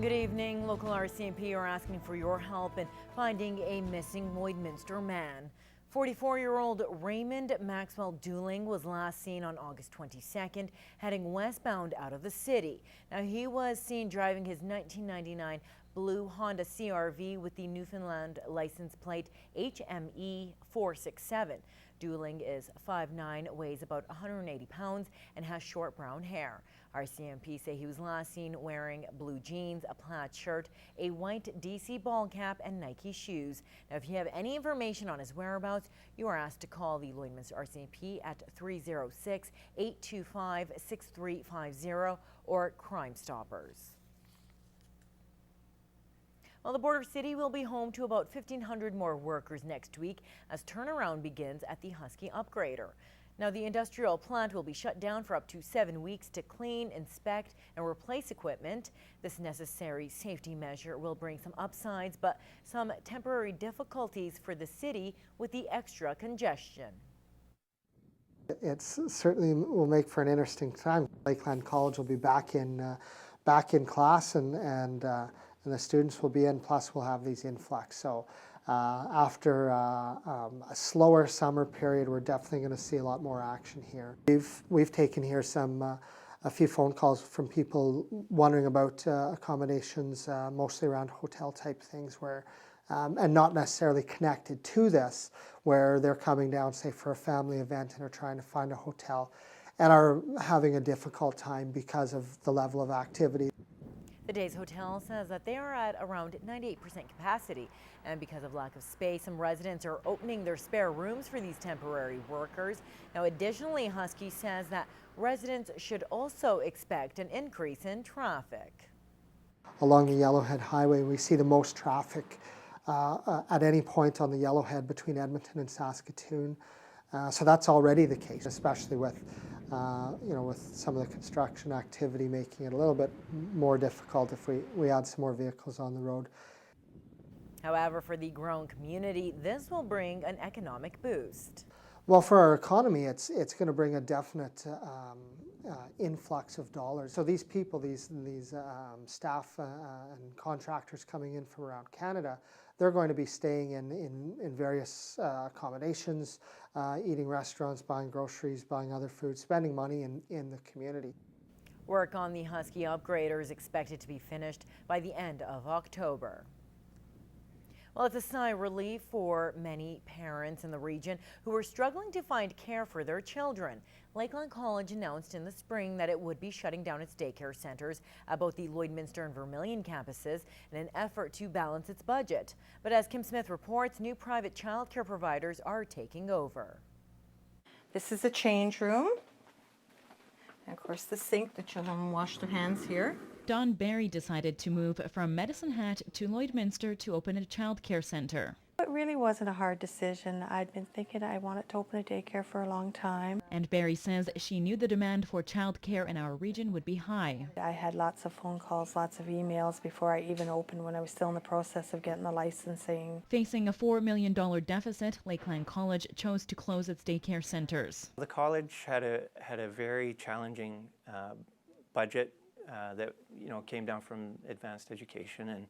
Good evening. Local RCMP are asking for your help in finding a missing Lloydminster man. 44-year-old Raymond Maxwell Dooling was last seen on August 22nd, heading westbound out of the city. Now, he was seen driving his 1999 blue Honda CR-V with the Newfoundland license plate HME 467. Dooling is 5'9", weighs about 180 pounds, and has short brown hair. RCMP say he was last seen wearing blue jeans, a plaid shirt, a white DC ball cap, and Nike shoes. Now, if you have any information on his whereabouts, you are asked to call the Lloydminster RCMP at 306-825-6350 or Crime Stoppers. Well, the border city will be home to about 1,500 more workers next week as turnaround begins at the Husky Upgrader. Now, the industrial plant will be shut down for up to 7 weeks to clean, inspect, and replace equipment. This necessary safety measure will bring some upsides, but some temporary difficulties for the city with the extra congestion. It certainly will make for an interesting time. Lakeland College will be back in class, and the students will be in. Plus, we'll have these influx. So after a slower summer period, we're definitely going to see a lot more action here. We've taken here a few phone calls from people wondering about accommodations, mostly around hotel type things, where and not necessarily connected to this, where they're coming down, say, for a family event and are trying to find a hotel and are having a difficult time because of the level of activity. The Days Hotel says that they are at around 98% capacity, and because of lack of space, some residents are opening their spare rooms for these temporary workers. Now, additionally, Husky says that residents should also expect an increase in traffic. Along the Yellowhead Highway, we see the most traffic at any point on the Yellowhead between Edmonton and Saskatoon. So that's already the case, especially with with some of the construction activity making it a little bit more difficult if we add some more vehicles on the road. However, for the growing community, this will bring an economic boost. Well, for our economy, it's going to bring a definite influx of dollars. So these people, these staff and contractors coming in from around Canada, they're going to be staying in various accommodations, eating restaurants, buying groceries, buying other food, spending money in the community. Work on the Husky Upgrader is expected to be finished by the end of October. Well, it's a sigh of relief for many parents in the region who are struggling to find care for their children. Lakeland College announced in the spring that it would be shutting down its daycare centers at both the Lloydminster and Vermilion campuses in an effort to balance its budget. But as Kim Smith reports, new private childcare providers are taking over. This is the change room. And of course, the sink. The children wash their hands here. Don Barry decided to move from Medicine Hat to Lloydminster to open a child care centre. It really wasn't a hard decision. I'd been thinking I wanted to open a daycare for a long time. And Barry says she knew the demand for child care in our region would be high. I had lots of phone calls, lots of emails before I even opened, when I was still in the process of getting the licensing. Facing a $4 million deficit, Lakeland College chose to close its daycare centres. The college had a very challenging budget that came down from advanced education, and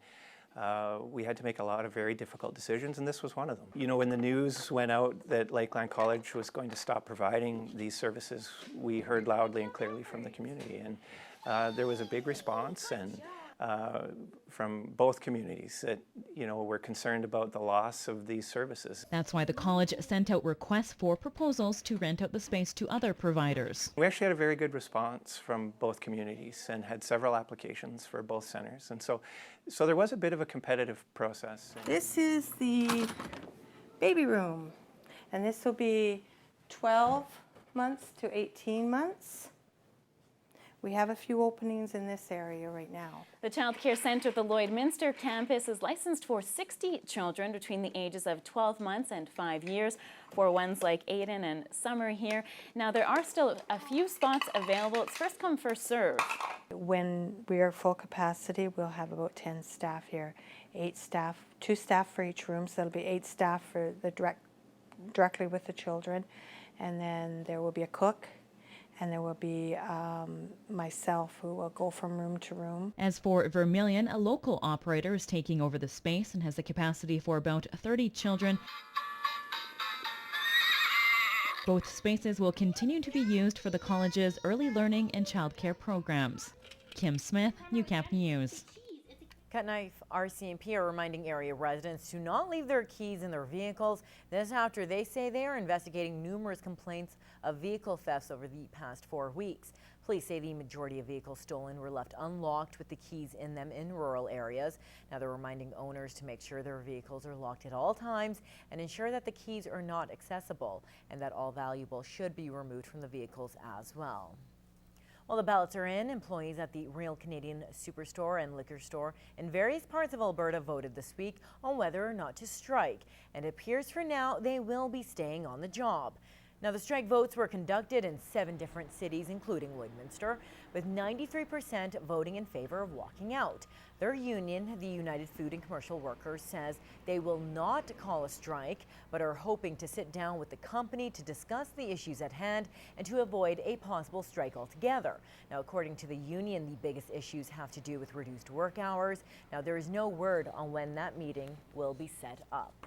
we had to make a lot of very difficult decisions, and this was one of them. When the news went out that Lakeland College was going to stop providing these services, we heard loudly and clearly from the community, and there was a big response, and from both communities that were concerned about the loss of these services. That's why the college sent out requests for proposals to rent out the space to other providers. We actually had a very good response from both communities and had several applications for both centers, and so there was a bit of a competitive process. This is the baby room, and this will be 12 months to 18 months. We have a few openings in this area right now. The Child Care Centre at the Lloydminster campus is licensed for 60 children between the ages of 12 months and 5 years for ones like Aiden and Summer here. Now, there are still a few spots available. It's first come, first serve. When we are full capacity, we'll have about 10 staff here. 8 staff, 2 staff for each room, so there'll be 8 staff for the directly with the children. And then there will be a cook, and there will be myself who will go from room to room. As for Vermilion, a local operator is taking over the space and has the capacity for about 30 children. Both spaces will continue to be used for the college's early learning and childcare programs. Kim Smith, Newcap News. Cutknife RCMP are reminding area residents to not leave their keys in their vehicles. This after they say they are investigating numerous complaints of vehicle thefts over the past 4 weeks. Police say the majority of vehicles stolen were left unlocked with the keys in them in rural areas. Now they're reminding owners to make sure their vehicles are locked at all times and ensure that the keys are not accessible and that all valuables should be removed from the vehicles as well. Well, the ballots are in. Employees at the Real Canadian Superstore and liquor store in various parts of Alberta voted this week on whether or not to strike. And it appears for now they will be staying on the job. Now, the strike votes were conducted in 7 different cities, including Lloydminster, with 93% voting in favor of walking out. Their union, the United Food and Commercial Workers, says they will not call a strike, but are hoping to sit down with the company to discuss the issues at hand and to avoid a possible strike altogether. Now, according to the union, the biggest issues have to do with reduced work hours. Now, there is no word on when that meeting will be set up.